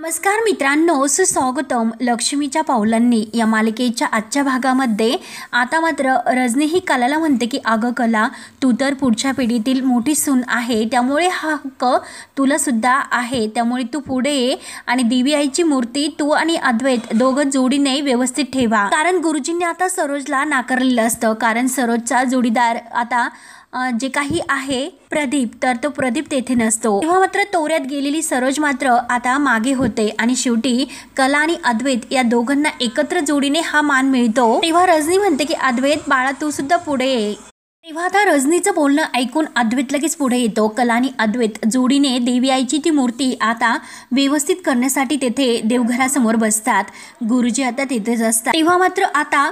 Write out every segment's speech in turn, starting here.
नमस्कार मित्रांनो, सुस्वागतम लक्ष्मीच्या पावलांनी या मालिकेच्या आजच्या भागामध्ये. आता मात्र रजनी ही कलाला म्हणते की अगं कला, तू तर पुढच्या पिढीतील मोठी सून आहे, त्यामुळे हा हक्क तुला सुद्धा आहे. त्यामुळे तू पुढे ये आणि देवी आईची मूर्ती तू आणि अद्वैत दोघं जोडीने व्यवस्थित ठेवा. कारण गुरुजींनी आता सरोजला नाकारलेलं असतं, कारण सरोजचा जोडीदार आता जे काही आहे प्रदीप, तर तो प्रदीप तेथे नसतो. तेव्हा मात्र तोऱ्यात गेलेली सरोज मात्र आता मागे होते आणि शेवटी कला आणि अद्वैत या दोघांना एकत्र जोडीने हा मान मिळतो. तेव्हा रजनी म्हणते की अद्वैत बाळा, तू सुद्धा पुढे ये. तेव्हा आता रजनीचं बोलणं ऐकून अद्वैत लगेच पुढे येतो. कला आणि अद्वैत जोडीने देवी आईची ती मूर्ती आता व्यवस्थित करण्यासाठी तेथे देवघरासमोर बसतात. गुरुजी आता तेथेच असतात. तेव्हा मात्र आता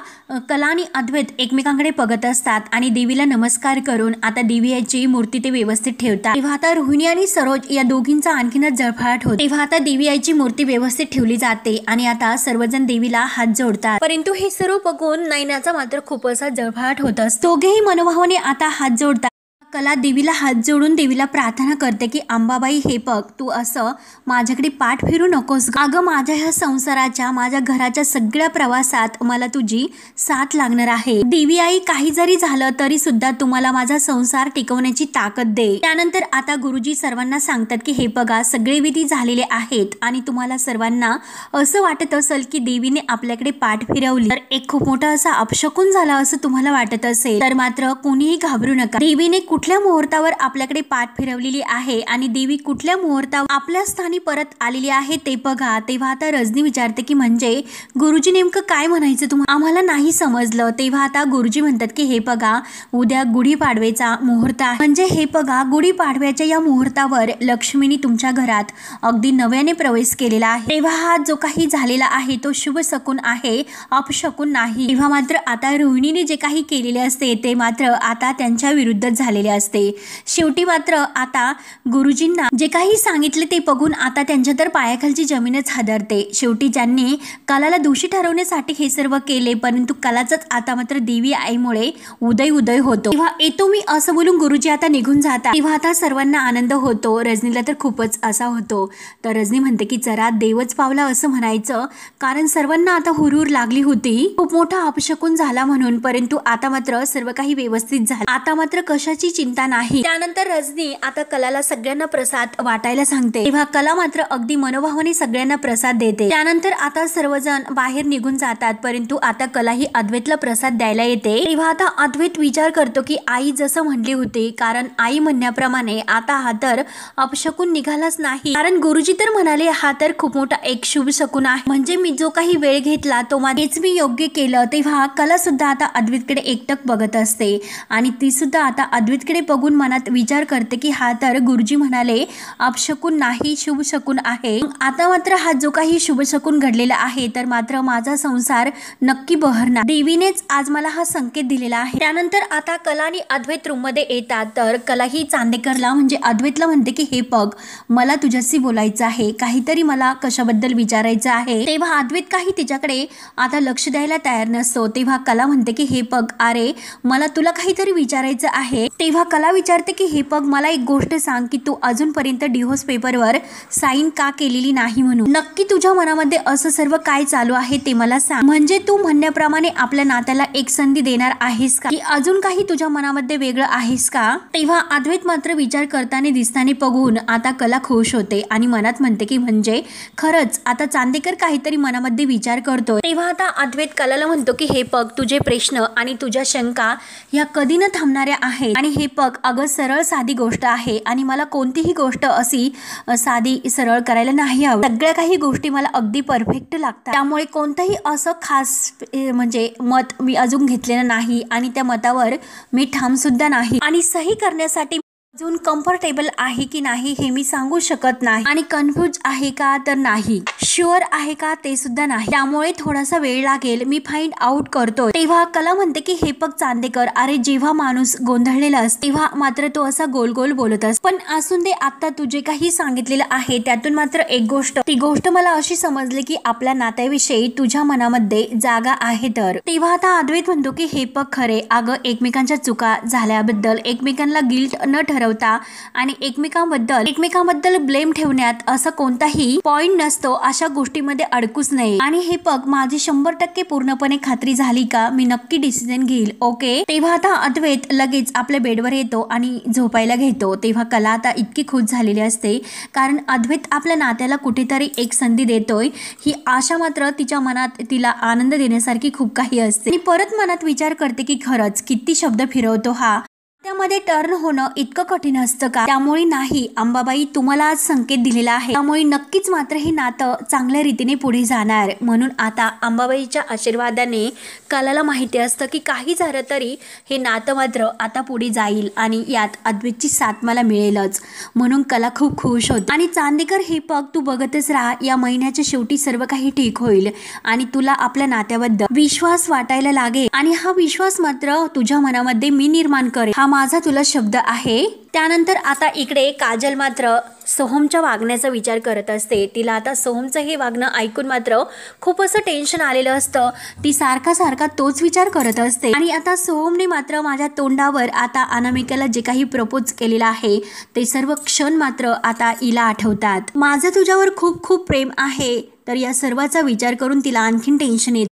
कला आणि अद्वैत एकमेकांकडे बघत असतात आणि देवीला नमस्कार करून आता देवी आईची मूर्ती ते व्यवस्थित ठेवतात. तेव्हा आता रोहिणी आणि सरोज या दोघींचा आणखीनच जळफळाट होतो. तेव्हा आता देवी आईची मूर्ती व्यवस्थित ठेवली जाते आणि आता सर्वजण देवीला हात जोडतात. परंतु हे सर्व बघून नयनाचा मात्र खूप असा जळफळाट होत असतो. दोघेही मनोभाव आता हात जोडतात. कला देवीला हात जोडून देवीला प्रार्थना करते की अंबाबाई, हे बघ, तू असं माझ्याकडे पाठ फिरू नकोस. अगं, माझ्या ह्या संसाराच्या, माझ्या घराच्या सगळ्या प्रवासात मला तुझी साथ लागणार आहे. देवी आई, काही जरी झालं तरी सुद्धा तुम्हाला माझा संसार टिकवण्याची ताकद दे. त्यानंतर आता गुरुजी सर्वांना सांगतात की हे बघा, सगळे विधी झालेले आहेत आणि तुम्हाला सर्वांना असं वाटत असेल की देवीने आपल्याकडे पाठ फिरवली, तर एक खूप मोठा असा अपशकुन झाला असं तुम्हाला वाटत असेल, तर मात्र कोणीही घाबरू नका. देवीने कुठल्या मुहूर्तावर आपल्याकडे पाठ फिरवलेली आहे आणि देवी कुठल्या मुहूर्तावर आपल्या स्थानी परत आलेली आहे ते बघा. तेव्हा आता रजनी विचारते की म्हणजे गुरुजी नेमकं काय म्हणायचं तुम्हाला, आम्हाला नाही समजलं. तेव्हा आता गुरुजी म्हणतात की हे बघा, उद्या गुढीपाडव्याचा मुहूर्त आहे, म्हणजे हे बघा, गुढीपाडव्याच्या या मुहूर्तावर लक्ष्मीने तुमच्या घरात अगदी नव्याने प्रवेश केलेला आहे. तेव्हा हा जो काही झालेला आहे तो शुभ शकून आहे, अपशकुन नाही. तेव्हा मात्र आता रोहिणीने जे काही केलेले असते ते मात्र आता त्यांच्या विरुद्धच झालेले असते. शेवटी मात्र आता गुरुजींना जे काही सांगितले ते बघून आता त्यांच्या तर पायाखालची जमीनच हादरते. शेवटी ज्यांनी कलाला दोषी ठरवण्यासाठी हे सर्व केले, परंतु कलाचाच आता मात्र देवी आईमुळे उदय होतो. तेव्हा येतो मी असं बोलून गुरुजी आता निघून जातात. तेव्हा आता सर्वांना आनंद होतो. रजनीला तर खूपच असा होतो. तर रजनी म्हणते की जरा देवच पावला असं म्हणायचं, कारण सर्वांना आता हुरहुर लागली होती खूप मोठा अपशकुन झाला म्हणून. परंतु आता मात्र सर्व काही व्यवस्थित झालं. आता मात्र कशाची चिंता नाही. त्यानंतर रजनी आता कलाला सगळ्यांना प्रसाद वाटायला सांगते. तेव्हा कला मात्र अगदी मनोभावाने सगळ्यांना प्रसाद देते. त्यानंतर आता सर्वजण बाहेर निघून जातात, परंतु आता कला ही अद्वैतला प्रसाद द्यायला येते. तेव्हा आता अद्वैत विचार करतो की आई जसं म्हणली होती, कारण आई म्हणण्याप्रमाणे आता हा तर अपशकुन निघालाच नाही, कारण गुरुजी तर म्हणाले हा तर खूप मोठा एक शुभ शकून आहे, म्हणजे मी जो काही वेळ घेतला तो हेच मी योग्य केलं. तेव्हा कला सुद्धा आता अद्वैतकडे एकटक बघत असते आणि ती सुद्धा आता अद्वैतकडे बघून मनात विचार करते की हा तर गुरुजी म्हणाले अपशकुन नाही, शुभ शकून आहे. आता मात्र हा जो काही शुभ शकून घडलेला आहे, तर मात्र माझा संसार नक्की बहरणार. देवीनेच आज मला हा संकेत दिलेला आहे. त्यानंतर आता कला आणि अद्वैत रूम मध्ये येतात. तर कला ही चांदेकरला म्हणजे अद्वैतला म्हणते की हे बघ, मला तुझ्याशी बोलायचं आहे, काहीतरी मला कशाबद्दल विचारायचं आहे. तेव्हा अद्वैत काही तिच्याकडे आता लक्ष द्यायला तयार नसतो. तेव्हा कला म्हणते की हे बघ, अरे मला तुला काहीतरी विचारायचं आहे. तेव्हा कला विचारते की हे बघ, मला एक गोष्ट सांग की तू अजूनपर्यंत डिव्होर्स पेपरवर साईन का केलेली नाही म्हणून. नक्की तुझ्या मनामध्ये असं सर्व काय चालू आहे ते मला सांग. म्हणजे तू म्हणण्याप्रमाणे आपल्या नात्याला एक संधी देणार आहेस का, की अजून काही तुझ्या मनामध्ये वेगळं आहेस का. तेव्हा अद्वैत मात्र विचार करताना दिसताना बघून आता कला खुश होते आणि मनात म्हणते की म्हणजे खरंच आता चांदेकर काहीतरी मनामध्ये विचार करतोय. तेव्हा आता अद्वैत कलाला म्हणतो की हे बघ, तुझे प्रश्न आणि तुझ्या शंका ह्या कधी न थांबणाऱ्या आहेत आणि हे बघ, अगं सरळ साधी गोष्ट आहे आणि मला कोणतीही गोष्ट अशी साधी सरळ करायला नाही आवडत. सगळ्या काही गोष्टी मला अगदी परफेक्ट लागतात. त्यामुळे कोणतंही असं खास म्हणजे मत मी अजून घेतलेलं नाही आणि त्या मतावर मी ठाम सुद्धा नाही आणि सही करण्यासाठी अजून कम्फर्टेबल आहे की नाही हे मी सांगू शकत नाही आणि कन्फ्यूज आहे का तर नाही, शुअर आहे का ते सुद्धा नाही. त्यामुळे थोडासा वेळ लागेल, मी फाइंड आउट करतो. तेव्हा कला म्हणते की हे बघ चांदेकर, अरे जेव्हा माणूस गोंधळलेला असतो तेव्हा मात्र तो असा गोल गोल बोलत असतो. पण असून दे, आता तू जे काही सांगितलेलं आहे त्यातून मात्र एक गोष्ट, ती गोष्ट मला अशी समजली की आपल्या नात्याविषयी तुझ्या मनामध्ये जागा आहे. तर तेव्हा आता अद्वैत म्हणतो की हे बघ खरे, अगं एकमेकांच्या चुका झाल्याबद्दल एकमेकांना गिल्ट न ठरवता ठरवता आणि एकमेकांबद्दल ब्लेम ठेवण्यात असा कोणताही पॉइंट नसतो। अशा गोष्टीमध्ये अडकूच नये। आणि हे बघ, माझी 100% पूर्णपणे खात्री झाली का मी नक्की डिसिजन घेईल, ओके। तेव्हा आता अद्वैत लगेच आपल्या बेडवर येतो आणि झोपायला घेतो। तेव्हा कला आता इतकी खुश झालेली असते, कारण अद्वैत आपल्या नात्याला कुठेतरी एक संधी देतोय ही आशा मात्र तिच्या मनात तिला आनंद देण्यासारखी खूप काही असते। आणि परत मनात विचार करते की खरंच किती शब्द फिरवतो हा, त्यामध्ये टर्न होणं इतकं कठीण असतं का? त्यामुळे नाही अंबाबाई, तुम्हाला आज संकेत दिलेला आहे, त्यामुळे नक्कीच मात्र हे नातं चांगल्या रीतीने पुढे जाणार। म्हणून आता अंबाबाईच्या आशीर्वादाने कलाला माहिती असतं की काही झालं तरी हे नातं मात्र आता पुढे जाईल आणि यात अद्वैतची साथ मला मिळेलच। म्हणून कला खूप खुश होते। आणि चांदेकर, हे बघ, तू बघतच राहा, या महिन्याच्या शेवटी सर्व काही ठीक होईल आणि तुला आपल्या नात्याबद्दल विश्वास वाटायला लागेल आणि हा विश्वास मात्र तुझ्या मनामध्ये मी निर्माण करेन, हा माझा तुला शब्द आहे। त्यानंतर आता इकडे काजल मात्र सोहमच्या वागण्याचा विचार करत असते। तिला आता सोहमचं हे वागणं ऐकून मात्र खूप असं टेन्शन आलेलं असतं। ती सारखा तोच विचार करत असते आणि आता सोहमने मात्र माझ्या तोंडावर आता अनामिकाला जे काही प्रपोज केलेलं आहे ते सर्व क्षण मात्र आता हिला आठवतात। माझं तुझ्यावर खूप खूप प्रेम आहे। तर या सर्वाचा विचार करून तिला आणखीन टेन्शन येतं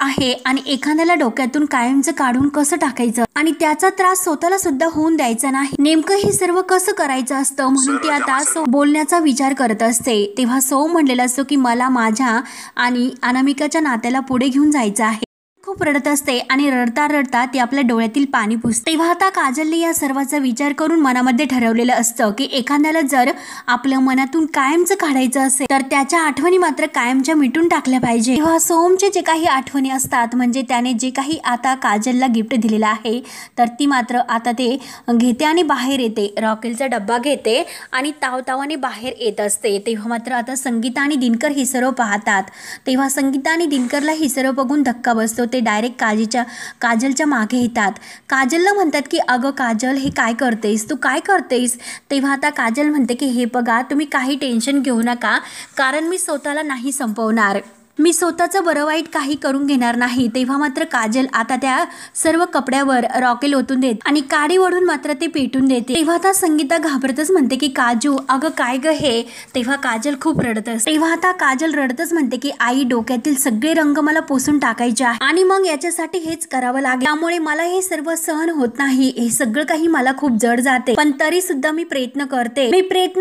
आहे आणि एखाद्याला डोक्यातून कायमचं काढून कसं टाकायचं आणि त्याचा त्रास स्वतःला सुद्धा होऊन द्यायचा नाही, नेमकं हे सर्व कसं करायचं असतं। म्हणून ती आता बोलण्याचा विचार करत असते। तेव्हा सोहम म्हणलेला असतो की मला माझ्या आणि अनामिकाच्या नात्याला पुढे घेऊन जायचं आहे। खूप रडत असते आणि रडता रडता ती आपल्या डोळ्यातील पाणी पुसते। तेव्हा आता काजलने या सर्वाचा विचार करून मनामध्ये ठरवलेलं असतं की एखाद्याला जर आपल्या मनातून कायमचं काढायचं असेल तर त्याच्या आठवणी मात्र कायमच्या मिटून टाकल्या पाहिजे। तेव्हा सोहमचे जे काही आठवणी असतात, म्हणजे त्याने जे काही आता काजलला गिफ्ट दिलेलं आहे तर ती मात्र आता ते घेते आणि बाहेर येते, रॉकेलचा डब्बा घेते आणि तावतावाने बाहेर येत असते। तेव्हा मात्र आता संगीता आणि दिनकर हे सर्व पाहतात। तेव्हा संगीता आणि दिनकरला हे सर्व बघून धक्का बसतो। ते डायरेक्ट काजलच्या मागे येतात। काजलला म्हणतात की अगं काजल, हे काय करतेस तू, काय करतेस? तेव्हा आता काजल म्हणते की हे बघा, तुम्ही काही टेन्शन घेऊ नका, कारण मी स्वतःला नाही संपवणार, मी स्वतःचं बरं वाईट काही करून घेणार नाही। तेव्हा मात्र काजल आता त्या सर्व कपड्यावर रॉकेल ओतून देत आणि काडी ओढून मात्र ते पेटून देते। तेव्हा आता संगीता घाबरतच म्हणते की काजू, अगं काय ग हे? तेव्हा काजल खूप रडत असते। तेव्हा आता काजल रडतच म्हणते की आई, डोक्यातील सगळे रंग मला पुसून टाकायचे आहे आणि मग याच्यासाठी हेच करावं लागेल, त्यामुळे मला हे सर्व सहन होत नाही, हे सगळं काही मला खूप जड जाते, पण तरी सुद्धा मी प्रयत्न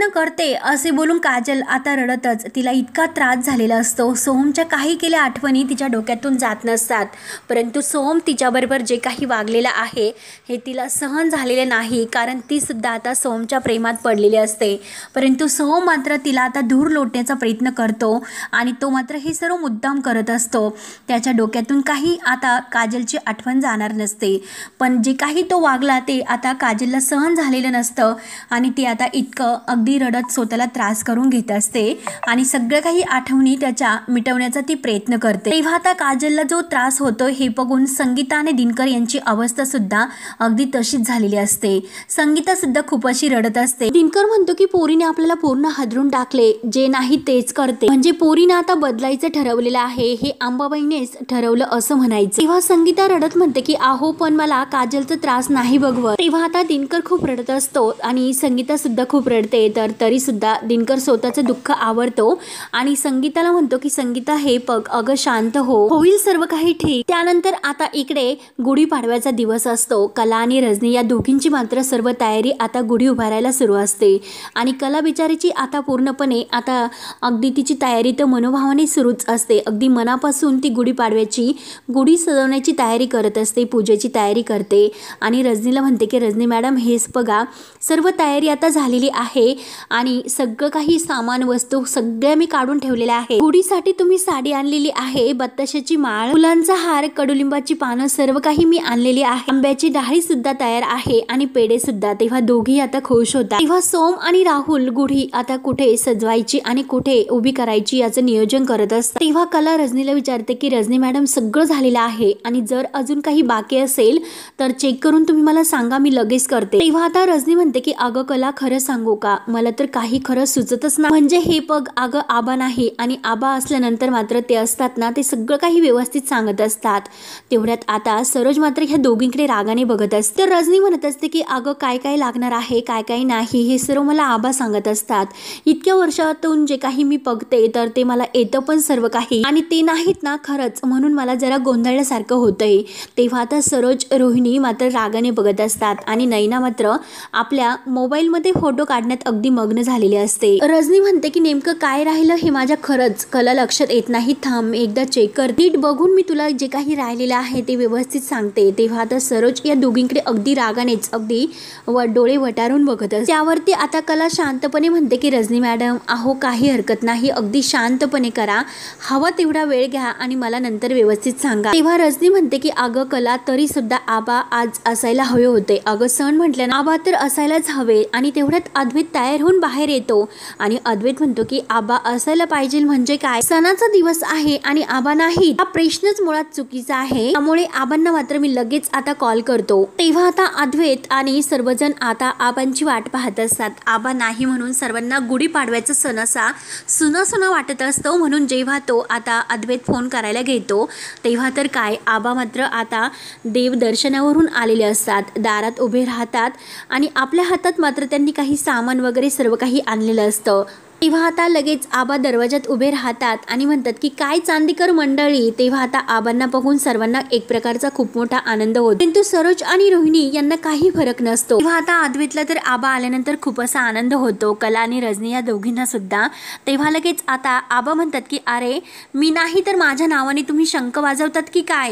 करते असे बोलून काजल आता रडतच, तिला इतका त्रास झालेला असतो। सोहमच्या काही केल्या आठवणी तिच्या डोक्यातून जात नसतात, परंतु सोहम तिच्याबरोबर जे काही वागलेलं आहे हे तिला सहन झालेले नाही, कारण ती सुद्धा आता सोहमच्या प्रेमात पडलेली असते। परंतु सोहम मात्र तिला आता दूर लोटण्याचा प्रयत्न करतो आणि तो मात्र हे सर्व मुद्दाम करत असतो। त्याच्या डोक्यातून काही आता काजलची आठवण जाणार नसते, पण जे काही तो वागला ते आता काजलला सहन झालेलं नसतं आणि ती आता इतकं अगदी रडत स्वतःला त्रास करून घेत असते आणि सगळं काही आठवणी त्याच्या मिटवण्याचा ती प्रयत्न करते। तेव्हा आता काजलला जो त्रास होतो हे बघून संगीता आणि दिनकर यांची अवस्था सुद्धा अगदी तशीच झालेली असते। संगीता सुद्धा खूप अशी रडत असते। दिनकर म्हणतो की पोरीने आपल्याला पूर्ण हादरून टाकले, जे नाही तेच करते, म्हणजे पोरीने आता बदलायचं ठरवलेलं आहे, हे अंबाबाईनेच ठरवलं असं म्हणायचं। तेव्हा संगीता रडत म्हणते की आहो, पण मला काजलचा त्रास नाही बघवत। तेव्हा आता दिनकर खूप रडत असतो आणि संगीता सुद्धा खूप रडते, तर तरी सुद्धा दिनकर स्वतःचं दुःख आवरतो आणि संगीताला म्हणतो की संगीता, हे बघ, अगं शांत हो, होईल सर्व काही ठीक। त्यानंतर आता इकडे गुढीपाडव्याचा दिवस असतो। कला आणि रजनी या दोघींची मात्र सर्व तयारी आता गुढी उभारायला सुरू असते आणि कला बिचारीची आता पूर्णपणे आता अगदी तिची तयारी तर मनोभावाने सुरूच असते। अगदी मनापासून ती गुढीपाडव्याची गुढी सजवण्याची तयारी करत असते, पूजेची तयारी करते आणि रजनीला म्हणते की रजनी मॅडम, हेच बघा, सर्व तयारी आता झालेली आहे आणि सगळं काही सामान वस्तू सगळ्या मी काढून ठेवलेल्या आहे। गुढीसाठी तुम्ही साडी आणलेली आहे, बत्ताशाची माळ, फुलांचा हार, कडुलिंबाची पानं, सर्व काही मी आणलेली आहे, आंब्याची डाळी सुद्धा तयार आहे आणि पेढे सुद्धा। तेव्हा दोघी आता खुश होतात। तेव्हा सोम आणि राहुल गुढी आता कुठे सजवायची आणि कुठे उभी करायची याचं नियोजन करत असतात। तेव्हा कला रजनीला विचारते की रजनी मॅडम, सगळं झालेलं आहे आणि जर अजून काही बाकी असेल तर चेक करून तुम्ही मला सांगा, मी लगेच करते। तेव्हा आता रजनी म्हणते की अगं कला, खरं सांगू का, मला तर काही खरं सुचतच नाही, म्हणजे हे बघ अगं, आबा नाही आणि आबा असल्यानंतर मात्र ते असतात ना ते सगळं काही व्यवस्थित सांगत असतात. तेवढ्यात आता सरोज मात्र ह्या दोघींकडे रागाने बघत असते. तर रजनी म्हणत असते की अगं काय काय लागणार आहे काय काय नाही हे सर्व मला आबा सांगत असतात. इतक्या वर्षातून जे काही मी बघते तर ते मला येतं पण सर्व काही आणि ते नाहीत ना खरंच, म्हणून मला जरा गोंधळल्यासारखं होतंय. तेव्हा आता सरोज रोहिणी मात्र रागाने बघत असतात आणि नैना मात्र आपल्या मोबाईलमध्ये फोटो काढण्यात अगदी मग्न झालेली असते. रजनी म्हणते की नेमकं काय राहिलं हे माझ्या खरंच कला लक्षात येत नाही, थांब एकदा चेक कर, नीट बघून मी तुला जे काही राहिलेलं आहे ते व्यवस्थित सांगते. तेव्हा आता सरोज या दोघींकडे अगदी रागानेच अगदी डोळे वटारून बघत असते. त्यावरती आता कला शांतपणे म्हणते की रजनी मॅडम अहो काही हरकत नाही, अगदी शांतपणे करा, हवा तेवढा वेळ घ्या आणि मला नंतर व्यवस्थित सांगा. तेव्हा रजनी म्हणते की अगं कला तरी सुद्धा आबा आज असायला हवे होते, अगं सण म्हटलं ना आबा तर असायलाच हवे. आणि तेवढ्यात अद्वैत तयार होऊन बाहेर येतो आणि अद्वैत म्हणतो की आबा असायला पाहिजे म्हणजे काय, सणाचा दिवस आहे आणि आबा नाही, हा प्रश्नच मुळात चुकीचा आहे, त्यामुळे आबांना मात्र मी लगेच आता कॉल करतो. तेव्हा आता अद्वैत आणि सर्वजण आता आबांची वाट पाहत असतात. आबा नाही म्हणून सर्वांना गुढीपाडव्याचा सण असा सुना सुना वाटत असतो, म्हणून जेव्हा तो आता अद्वैत फोन करायला घेतो तेव्हा तर काय आबा मात्र आता देव दर्शनावरून आलेले असतात, दारात उभे राहतात आणि आपल्या हातात मात्र त्यांनी काही सामान वगैरे सर्व काही आणलेलं असतं. तेव्हा आता लगेच आबा दरवाजात उभे राहतात आणि म्हणतात की काय चांदेकर मंडळी. तेव्हा आता आबांना बघून सर्वांना एक प्रकारचा खूप मोठा आनंद होतो, परंतु सरोज आणि रोहिणी यांना काही फरक नसतो. तेव्हा आता अद्वैतला तर आबा आल्यानंतर खूप असा आनंद होतो, कला आणि रजनी या दोघींना सुद्धा. तेव्हा लगेच आता आबा म्हणतात की अरे मी नाही तर माझ्या नावाने तुम्ही शंख वाजवतात की काय,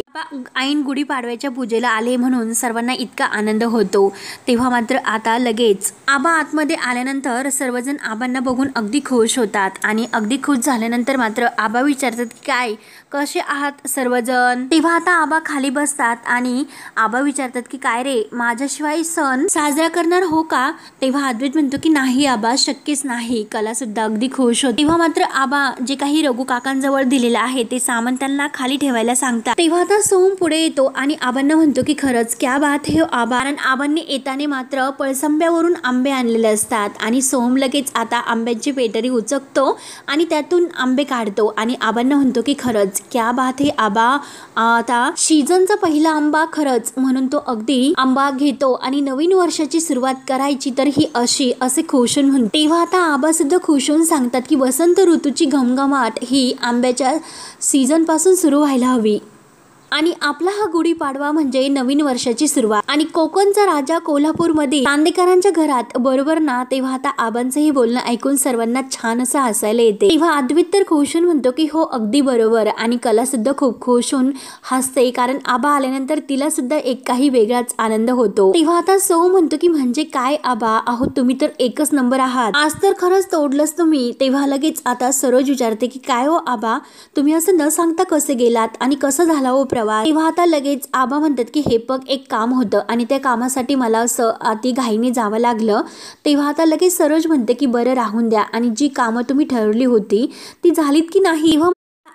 ऐन गुढीपाडव्याच्या पूजेला आले म्हणून सर्वांना इतका आनंद होतो. तेव्हा मात्र आता लगेच आबा आतमध्ये आल्यानंतर सर्वजण आबांना बघून अगदी खुश होतात आणि अगदी खुश झाल्यानंतर मात्र आबा विचारतात की काय कसे आहात सर्वजण. तेव्हा आता आबा खाली बसतात आणि आबा विचारतात की काय रे माझ्याशिवाय सण साजरा करणार हो का. तेव्हा अद्वैत म्हणतो की नाही आबा शक्यच नाही. कला सुद्धा अगदी खुश होते. तेव्हा मात्र आबा जे काही रघु काकांजवळ दिलेलं आहे ते सामान त्यांना खाली ठेवायला सांगतात. तेव्हा आता सोम पुढे येतो आणि आबांना म्हणतो की खरंच क्या बात है आबा, कारण आबांनी येताने मात्र पळसंब्यावरून आंबे आणलेले असतात आणि सोम लगेच आता आंब्यांची पेटरी उचकतो आणि त्यातून आंबे काढतो आणि आबांना म्हणतो की खरंच क्या बात है आबा, आता सीझनचा पहिला आंबा खरंच, म्हणून तो अगदी आंबा घेतो आणि नवीन वर्षाची सुरुवात करायची तर ही अशी असे खुशून म्हणतो. तेव्हा आता आबा सुद्धा खुशून सांगतात की वसंत ऋतूची घमघमाट ही आंब्याच्या सीझन पासून सुरू व्हायला हवी आणि आपला हा गुढीपाडवा म्हणजे नवीन वर्षाची सुरुवात. आणि कोकणचा राजा कोल्हापूरमध्ये चांदेकरांच्या घरात बरोबर ना. तेव्हा आता आबांचंही बोलणं ऐकून सर्वांना छान असं हसायला येते. तेव्हा अद्वैत तर खुशून म्हणतो की हो अगदी बरोबर आणि कला सुद्धा खूप खुशून हसते, कारण आबा आल्यानंतर तिला सुद्धा एक काही वेगळाच आनंद होतो. तेव्हा आता सौ म्हणतो की म्हणजे काय आबा, अहो तुम्ही तर एकच नंबर आहात, आज तर खरंच तोडलंच तुम्ही. तेव्हा लगेच आता सरोज विचारते की काय हो आबा तुम्ही असं न सांगता कसे गेलात आणि कसं झाला हो प्रवास. तेव्हा आता लगेच आबा म्हणतात की हे बघ एक काम होतं आणि त्या कामासाठी मला असं अति घाईने जावं लागलं. तेव्हा आता लगेच सरोज म्हणते की बरं राहून द्या आणि जी कामं तुम्ही ठरवली होती ती झालीत की नाही.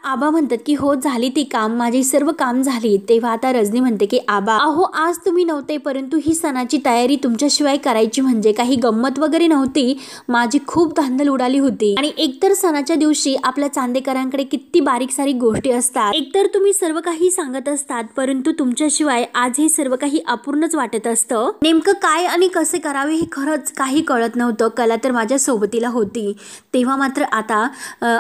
आबा म्हणतात की हो झाली ती काम, माझी सर्व काम झाली. तेव्हा आता रजनी म्हणते की आबा अहो आज तुम्ही नव्हते, परंतु ही सणाची तयारी तुमच्याशिवाय करायची म्हणजे काही गंमत वगैरे नव्हती, माझी खूप धांदल उडाली होती. आणि एकतर सणाच्या दिवशी आपल्या चांदेकरांकडे किती बारीक सारीक गोष्टी असतात, एकतर तुम्ही सर्व काही सांगत असतात परंतु तुमच्याशिवाय आज हे सर्व काही अपूर्णच वाटत असतं. नेमकं काय आणि कसे करावे हे खरंच काही कळत नव्हतं. कला तर माझ्या सोबतीला होती. तेव्हा मात्र आता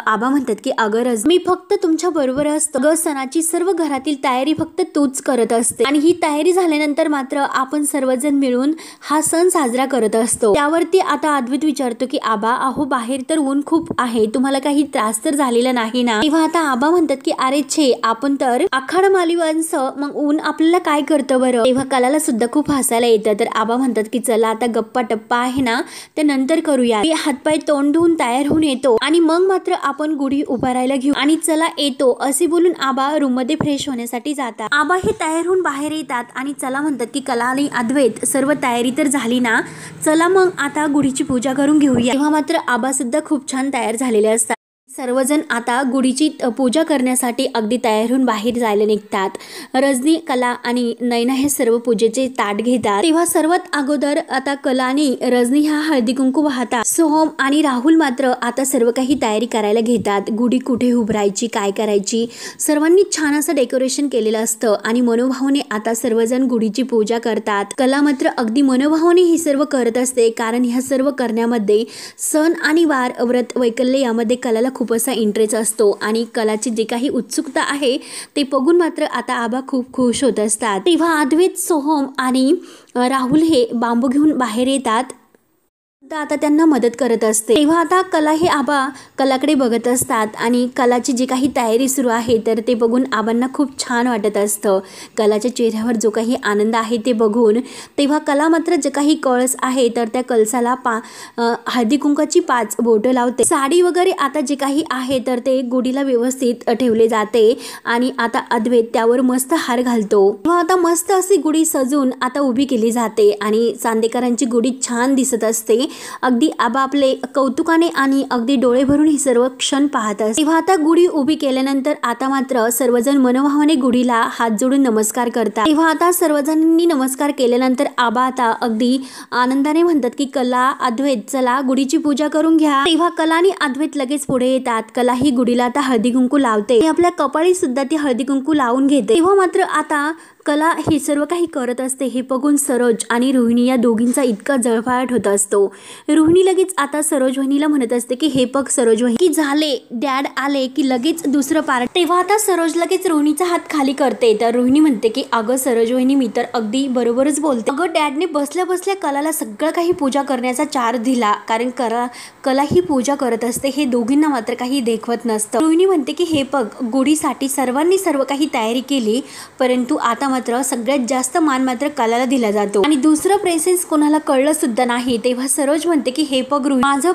आबा म्हणतात की अगं रजनी मी फक्त तुमच्या बरोबर असतो ग, सणाची सर्व घरातील तयारी फक्त तूच करत असते आणि ही तयारी झाल्यानंतर मात्र आपण सर्वजण मिळून हा सण साजरा करत असतो. त्यावरती आता अद्वैत विचारतो की आबा अहो बाहेर तर ऊन खूप आहे, तुम्हाला काही त्रास तर झालेला नाही ना. तेव्हा आता आबा म्हणतात की अरे छे आपण तर आखाड मालीवांचं, मग ऊन आपल्याला काय करतं बरं. तेव्हा कलाला सुद्धा खूप हसायला येतं. तर आबा म्हणतात की चला आता गप्पा टप्पा आहे ना ते नंतर करूया. हातपाय तोंड धुवून तयार होऊन येतो आणि मग मात्र आपण गुढी उभारायला घेऊ आणि चला येतो असे बोलून आबा रूम मध्ये फ्रेश होण्यासाठी जातात. आबा हे तयार होऊन बाहेर येतात आणि चला म्हणतात की कला आणि अद्वैत सर्व तयारी तर झाली ना, चला मग आता गुढीची पूजा करून घेऊया. तेव्हा मात्र आबा सुद्धा खूप छान तयार झालेले असतात. सर्वजण आता गुढीची पूजा करण्यासाठी अगदी तयार होऊन बाहेर जायला निघतात. रजनी, कला आणि नयना हे सर्व पूजेचे ताट घेतात. तेव्हा सर्वात अगोदर आता कला आणि रजनी ह्या हळदी कुंकू वाहतात. सोहम आणि राहुल मात्र आता सर्व काही तयारी करायला घेतात. गुढी कुठे उभारायची, काय करायची, सर्वांनी छान असं डेकोरेशन केलेलं असतं आणि मनोभावाने आता सर्वजण गुढीची पूजा करतात. कला मात्र अगदी मनोभावाने हे सर्व करत असते, कारण ह्या सर्व करण्यामध्ये सण आणि वार, व्रत, वैकल्य यामध्ये कलाला खूप असा इंटरेस्ट असतो आणि कलाची जे काही उत्सुकता आहे ते बघून मात्र आता आबा खूप खुश होत असतात. तेव्हा अद्वैत, सोहम आणि राहुल हे बांबू घेऊन बाहेर येतात. आता त्यांना मदत करत असते. तेव्हा आता कला हे आबा कलाकडे बघत असतात आणि कलाची जी काही तयारी सुरू आहे तर ते बघून आबांना खूप छान वाटत असतं. कलाच्या चेहऱ्यावर जो काही आनंद आहे ते बघून तेव्हा कला मात्र जे काही कळस आहे तर त्या कळसाला हळदी कुंकाची 5 बोटं लावते. साडी वगैरे आता जे काही आहे तर ते गुढीला व्यवस्थित ठेवले जाते आणि आता अद्वैत त्यावर मस्त हार घालतो. तेव्हा आता मस्त अशी गुढी सजून आता उभी केली जाते आणि चांदेकरांची गुढी छान दिसत असते. अगदी आबा आपले कौतुकाने आणि अगदी डोळे भरून ही सर्व क्षण पाहत असतात. तेव्हा आता गुढी उभी केल्यानंतर आता मात्र सर्वजण मनोभावाने गुढीला हात जोडून नमस्कार करतात. तेव्हा आता सर्वजणांनी नमस्कार केल्यानंतर आबा आता अगदी आनंदाने म्हणतात की कला, अद्वैत, चला गुढीची पूजा करून घ्या. तेव्हा कला आणि अद्वैत लगेच पुढे येतात. कला ही गुढीला आता हळदी कुंकू लावते. आपल्या कपाळी सुद्धा ती हळदी कुंकू लावून घेते. तेव्हा मात्र आता कला हे सर्व काही करत असते हे बघून सरोज आणि रोहिणी या दोघींचा इतका जळफाट होत असतो. रोहिणी लगेच आता सरोज वहिनीला म्हणत असते की हे बघ सरोज वहिनी की झाले, डॅड आले की लगेच दुसरं पार्ट. तेव्हा आता सरोज लगेच रोहिणीचा हात खाली करते. तर रोहिणी म्हणते की अगं सरोज वहिनी, मी तर अगदी बरोबरच बोलते. अगं डॅडने बसल्या बसल्या कलाला सगळं काही पूजा करण्याचा चार्ज दिला, कारण कला ही पूजा करत असते हे दोघींना मात्र काही देखवत नसतं. रोहिणी म्हणते की हे बघ, गुढीसाठी सर्वांनी सर्व काही तयारी केली, परंतु आता मात्र सगळ्यात जास्त मान मात्र कलाला दिला जातो आणि दुसरं प्रेसेन्स कोणाला कळलं सुद्धा नाही. तेव्हा सरोज म्हणते की हे बघ रोहिणी, माझं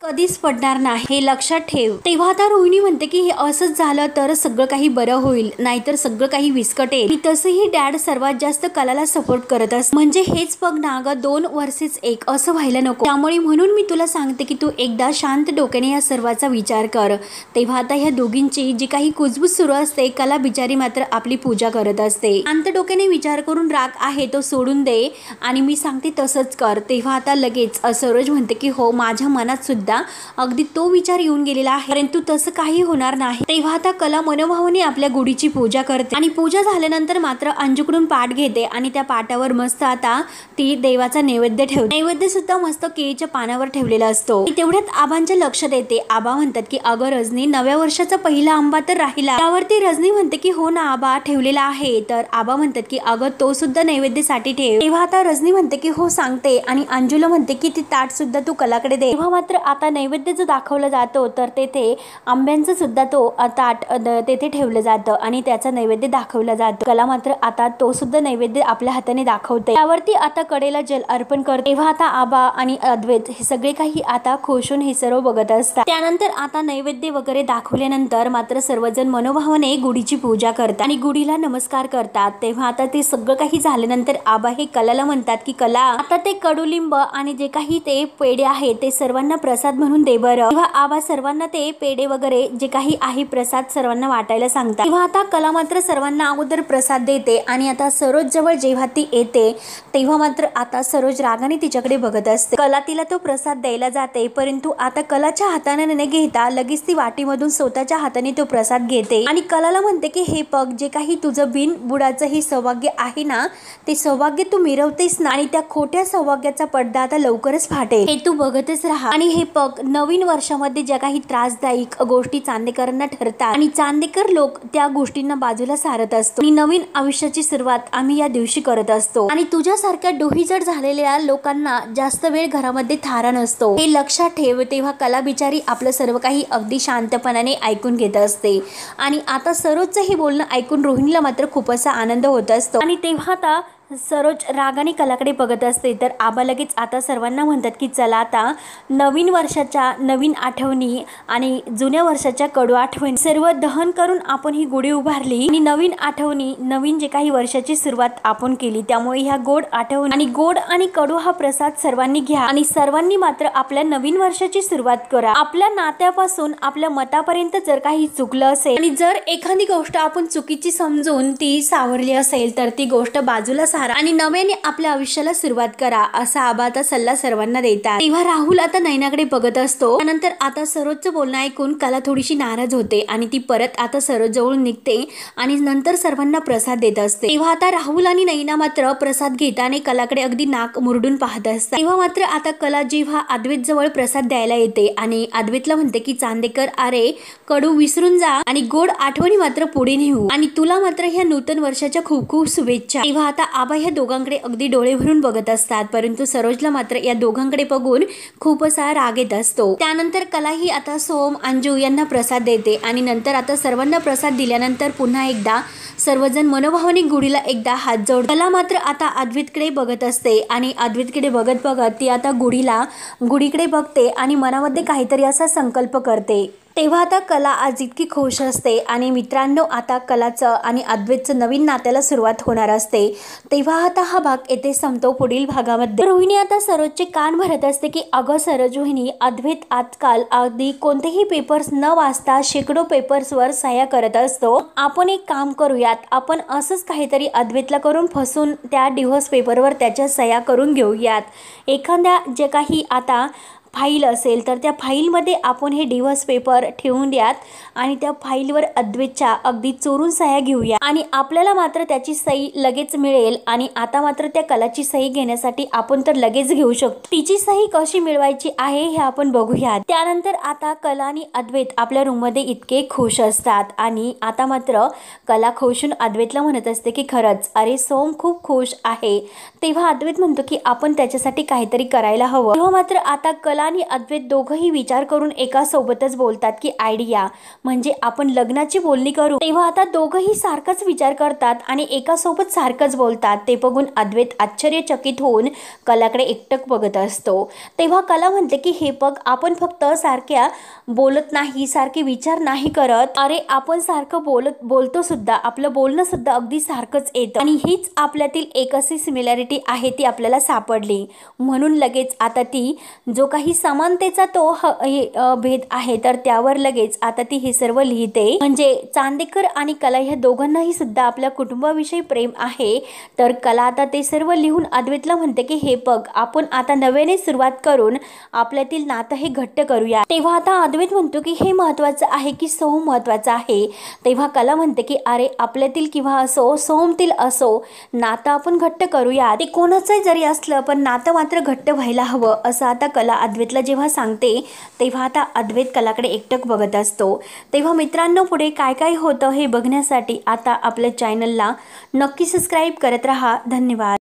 कधीच पडणार नाही, हे लक्षात ठेव. तेव्हा आता रोहिणी म्हणते की हे असंच झालं तर सगळं काही बरं होईल, नाहीतर सगळं काही विस्कटेल. तसंही डॅड सर्वात जास्त कलाला सपोर्ट करत असत, म्हणजे हेच बघ ना अगं, 2 वर्सेस 1 असं व्हायला नको. त्यामुळे म्हणून मी तुला सांगते की तू एकदा शांत डोक्याने या सर्वाचा विचार कर. तेव्हा आता ह्या दोघींची जी काही कुजबूज सुरू असते, कला बिचारी मात्र आपली पूजा करत असते. शांत डोक्याने विचार करून राग आहे तो सोडून दे आणि मी सांगते तसंच कर. तेव्हा आता लगेच सरोज म्हणते की हो, माझ्या मनात सुद्धा अगदी तो विचार येऊन गेलेला आहे, परंतु तसं काही होणार नाही. तेव्हा आता कला मनोभावाने आपल्या गुढीची पूजा करते आणि पूजा झाल्यानंतर मात्र अंजूकडून पाठ घेते आणि त्या पाटावर मस्त आता ती देवाचा नैवेद्य ठेवते. नैवेद्य सुद्धा मस्त केळीच्या पानावर ठेवलेला असतो. तेवढ्यात आबांच्या लक्षात येते. आबा म्हणतात की अगं रजनी, नव्या वर्षाचा पहिला आंबा तर राहिला. त्यावरती रजनी म्हणते की हो ना आबा, ठेवलेला आहे. तर आबा म्हणतात की अगं तो सुद्धा नैवेद्यासाठी ठेव. तेव्हा आता रजनी म्हणते की हो सांगते आणि अंजूला म्हणते की ती ताट सुद्धा तू कलाकडे दे. तेव्हा मात्र आता नैवेद्य जो दाखवला जातो तर तेथे आंब्यांचं सुद्धा तो ताट तेथे ठेवलं जातं आणि त्याचा नैवेद्य दाखवला जातो. कला मात्र आता तो सुद्धा नैवेद्य आपल्या हाताने दाखवते. त्यावरती आता कडेला जल अर्पण करते. तेव्हा आता आबा आणि अद्वैत हे सगळे काही आता खुशून हे सर्व बघत असतात. त्यानंतर आता नैवेद्य वगैरे दाखवल्यानंतर मात्र सर्वजण मनोभावाने गुढीची पूजा करतात आणि गुढीला नमस्कार करतात. तेव्हा आता ते सगळं काही झाल्यानंतर आबा हे कलाला म्हणतात की कला, आता ते कडुलिंब आणि जे काही ते पेढे आहे ते सर्वांना प्रसाद म्हणून दे बरं. तेव्हा आबा सर्वांना ते पेढे वगैरे जे काही आहे प्रसाद सर्वांना वाटायला सांगतात. तेव्हा आता कला मात्र सर्वांना अगोदर प्रसाद देते आणि आता सरोज जवळ जेव्हा ती येते तेव्हा मात्र आता सरोज रागाने तिच्याकडे बघत असते. कला तिला तो प्रसाद द्यायला जाते, परंतु आता कलाच्या हाताने न घेता लगेच ती वाटीमधून स्वतःच्या हाताने तो प्रसाद घेते आणि कलाला म्हणते की हे बघ, जे काही तुझं बिनबुडाचं हे सौभाग्य आहे ना, ते सौभाग्य तू मिरवतेस ना आणि त्या खोट्या सौभाग्याचा पडदा आता लवकरच फाटेल, हे तू बघतच राहा. आणि हे नवीन वर्षामध्ये ज्या काही त्रासदायक गोष्टी चांदेकरांना ठरतात आणि चांदेकर लोक त्या गोष्टींना बाजूला सारत असतो आणि नवीन आयुष्याची सुरुवात आम्ही या दिवशी करत असतो आणि तुझ्यासारख्या डोहीजड झालेल्या लोकांना जास्त वेळ घरामध्ये थारा नसतो, हे लक्षात ठेव. तेव्हा कला बिचारी आपलं सर्व काही अगदी शांतपणाने ऐकून घेत असते आणि आता सरोजचं हे बोलणं ऐकून रोहिणीला मात्र खूप असा आनंद होत असतो आणि तेव्हा आता सरोज रागाने कलाकडे बघत असते तर आबा लगेच आता सर्वांना म्हणतात की चला आता नवीन वर्षाच्या नवीन आठवणी आणि जुन्या वर्षाच्या कडू आठवणी सर्व दहन करून आपण ही गुढी उभारली आणि नवीन आठवणी नवीन जे काही वर्षाची सुरुवात आपण केली, त्यामुळे ह्या गोड आठवणी आणि गोड आणि कडू हा प्रसाद सर्वांनी घ्या आणि सर्वांनी मात्र आपल्या नवीन वर्षाची सुरुवात करा। आपल्या नात्यापासून आपल्या मतापर्यंत जर काही चुकलं असेल आणि जर एखादी गोष्ट आपण चुकीची समजून ती सावरली असेल तर ती गोष्ट बाजूला आणि नव्याने आपल्या आयुष्याला सुरुवात करा, असा आबा आता सल्ला सर्वांना देतात। तेव्हा राहुल आता नैनाकडे बघत असतो। त्यानंतर आता सरोजचं बोलणं ऐकून कला थोडीशी नाराज होते आणि ती परत आता सरोज जवळ निघते आणि नंतर सर्वांना प्रसाद देत असते। तेव्हा आता राहुल आणि नैना मात्र प्रसाद घेताना कलाकडे अगदी नाक मुरडून पाहत असतात। तेव्हा मात्र आता कला जेव्हा अद्वैत जवळ प्रसाद द्यायला येते आणि अद्वैतला म्हणते की चांदेकर अरे कडू विसरून जा आणि गोड आठवणी मात्र पुढे नेऊ आणि तुला मात्र ह्या नूतन वर्षाच्या खूप खूप शुभेच्छा। तेव्हा आता आबा ह्या दोघांकडे अगदी डोळे भरून बघत असतात, परंतु सरोजला मात्र या दोघांकडे बघून खूप असा राग येत असतो। त्यानंतर कला ही आता सोम अंजू यांना प्रसाद देते आणि नंतर आता सर्वांना प्रसाद दिल्यानंतर पुन्हा एकदा सर्वजण मनोभावनिक गुढीला एकदा हात जोडतात। कला मात्र आता अद्वैतकडे बघत असते आणि अद्वैतकडे बघत बघत ती आता गुढीकडे बघते आणि मनामध्ये काहीतरी असा संकल्प करते। तेव्हा आता कला आज इतकी खुश असते आणि मित्रांनो आता कलाचं आणि अद्वैतचं नवीन नात्याला सुरुवात होणार असते। तेव्हा आता हा भाग येथे संपतो। पुढील भागामध्ये रोहिणी आता सरोजचे कान भरत असते की अगं सरोज रोहिणी, अद्वैत आजकाल अगदी कोणतेही पेपर्स न वाचता शेकडो पेपर्सवर सह्या करत असतो। आपण एक काम करूयात, आपण असंच काहीतरी अद्वैतला करून फसून त्या डिव्होर्स पेपरवर त्याच्या सह्या करून घेऊयात। एखाद्या जे काही आता फाईल असेल तर त्या फाईलमध्ये आपण हे डिव्होर्स पेपर ठेवून द्यात आणि त्या फाईलवर अद्वैतच्या अगदी चोरून सह्या घेऊया आणि आपल्याला मात्र त्याची सही लगेच मिळेल आणि आता मात्र त्या कलाची सही घेण्यासाठी आपण तर लगेच घेऊ शकतो। तिची सही कशी मिळवायची आहे हे आपण बघूया। त्यानंतर आता कला आणि अद्वैत आपल्या रूममध्ये इतके खुश असतात आणि आता मात्र कला खुशून अद्वैतला म्हणत असते की खरंच अरे सोम खूप खुश आहे। तेव्हा अद्वैत म्हणतो की आपण त्याच्यासाठी काहीतरी करायला हवं। तेव्हा मात्र आता कला आणि अद्वैत दोघंही विचार करून एका सोबतच बोलतात की आयडिया म्हणजे आपण लग्नाची बोलणी करू। तेव्हा आता दोघंही सारखाच विचार करतात आणि एका सोबत सारखंच बोलतात। ते बघून अद्वैत आश्चर्यचकित होऊन कलाकडे एकटक बघत असतो। तेव्हा कला म्हणते की हे बघ, आपण फक्त सारख्या बोलत नाही, सारखे विचार नाही करत, अरे आपण सारखं बोलतो सुद्धा, आपलं बोलणं सुद्धा अगदी सारखंच येतं आणि हीच आपल्यातील एक अशी सिमिलॅरिटी आहे ती आपल्याला सापडली। म्हणून लगेच आता ती जो काही समानतेचा तो भेद आहे तर त्यावर लगेच आता ती हे सर्व लिहिते। म्हणजे चांदेकर आणि कला ह्या दोघांनाही सुद्धा आपल्या कुटुंबाविषयी प्रेम आहे। तर कला आता ते सर्व लिहून अद्वैतला म्हणते की हे बघ, आपण आता नव्याने सुरुवात करून आपल्यातील नातं हे घट्ट करूया। तेव्हा आता अद्वैत म्हणतो की हे महत्वाचं आहे की सोम महत्वाचं आहे। तेव्हा कला म्हणते की अरे आपल्यातील किंवा असो सोमतील असो नातं आपण घट्ट करूया, ते कोणाचंही जरी असलं पण नातं मात्र घट्ट व्हायला हवं, असं आता कला अद्वैतला जेव्हा सांगते तेव्हा आता अद्वैत कलाकडे एकटक बघत असतो। तेव्हा मित्रांनो पुढे काय काय होतं हे बघण्यासाठी आता आपल्या चॅनलला नक्की सबस्क्राईब करत राहा। धन्यवाद।